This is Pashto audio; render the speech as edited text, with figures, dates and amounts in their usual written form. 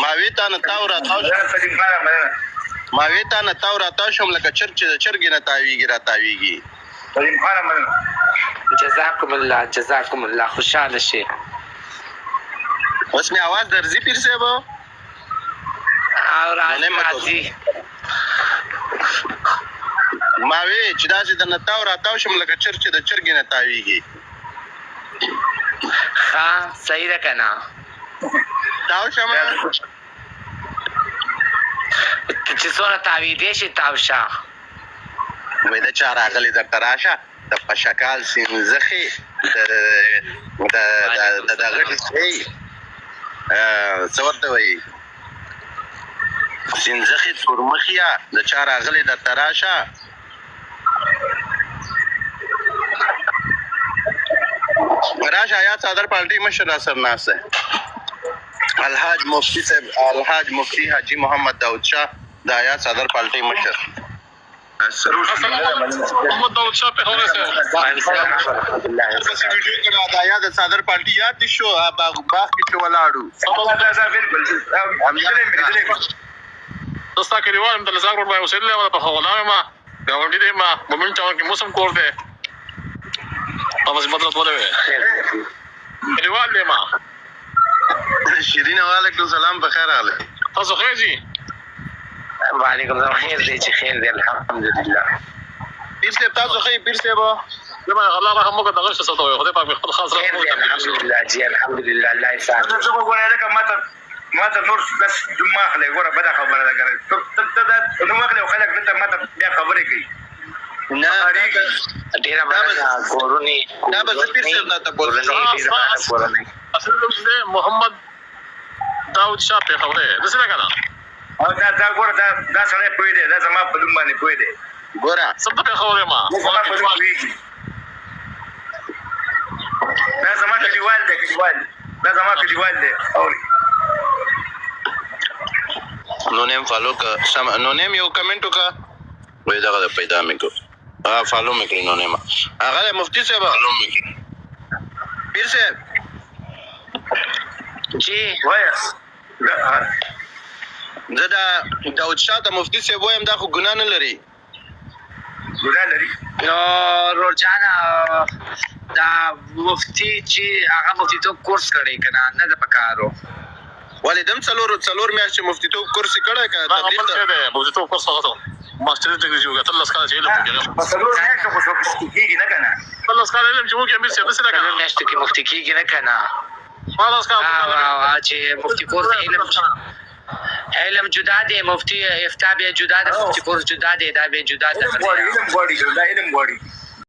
ما وی تا نه تاو را تاو ما وی تا نه تاو را تاو شم لکه چرګ چې د چرګې نه تاویږي را تاویږي. جزاکم الله خوشحاله شي. اوس مې आवाज درځي پیر صاحب؟ او راځي. ما وی چې داسې د نه تاو را تاو شم لکه چرګ چې د چرګې نه تاویږي. ښه صحیح ده که نه؟ تاو شم چې څونه تاویدی شي تاو شه. وای د چا راغلی درته راشه د پشکال سینځخې د دغه ډسې څه ورته وایي سینځخې تورمخیه د چا راغلی درته راشه. راشه آیات صدر پارټي مشر را سر ناست دی الحاج مفتی صاحب الحاج مفتی حاجی محمد داود شاه د آیات صدر پارټي مشر. محمد داود شاه په هغه سره ویډیو کړه د آیات صدر پارټي یاد دي شو باغ کې چې ولاړو دوستا کې ریوان د لزاګ روډ باندې وسیله ولا په غلامه ما گاونډي دې ما مومن چا کې موسم کور دې تاسو مدرسه ولې ریوان دې ما شیرین وعلیکم السلام بخیر حال تاسو خیر جی وعلیکم السلام خیر دی چې خیر دی الحمدلله. پیر صاحب تاسو خیر پیر صاحب زما الله رحم وکړه دغه څه ته خدای پاک خپل خاص خیر دی الحمدلله جی الحمدلله الله یې ساتي. زه وګورم لکه ماته نور بس دماغ اخلي ګوره بده خبره ده ګره ته دا دماغ اخلي خلک دلته ماته بیا خبرې کوي نه ډیره مننه کورونی دا به زه پیر صاحب نه ته کورونی اصل نوم محمد داود شاه په خبره ده څه کنه او دا ګوره دا سړی پوي دی دا زما په نوم باندې پوي دی ګوره څه په خبره ما زما په نوم پوهېږي دا زما کلیوال دی دا زما کلیوال دی اوري نو نیم فالو کا سم نو نیم یو کمنټ وکا وای دا غو پیدا مې کو فالو مې کړی نو نیم هغه مفتی صاحب فالو مې کړی پیر صاحب جی وای زه دا داود شاه د مفتی صاحب وایم دا خو ګناه نه لري ګناه لري نو روزانه دا مفتی چې هغه مفتی تو کورس کړی کنه نه د پکارو ولې دم څلور میاشتې مفتی تو کورس کړی کنه تدریس ته ده مفتی تو کورس هغه ماستر ډیګری جوړه تل لاسکا چې علم وکړي په څلور میاشتو خو کېږي نه کنه تل لاسکا علم چې موږ یې مې څه څه څلور میاشتو کې مفتی کېږي نه کنه لاسکا چې مفتی کورس علم جدا دی مفتی افتاء بیا جدا دی مفتی کورس جدا دی دا بیا جدا دی علم غواړي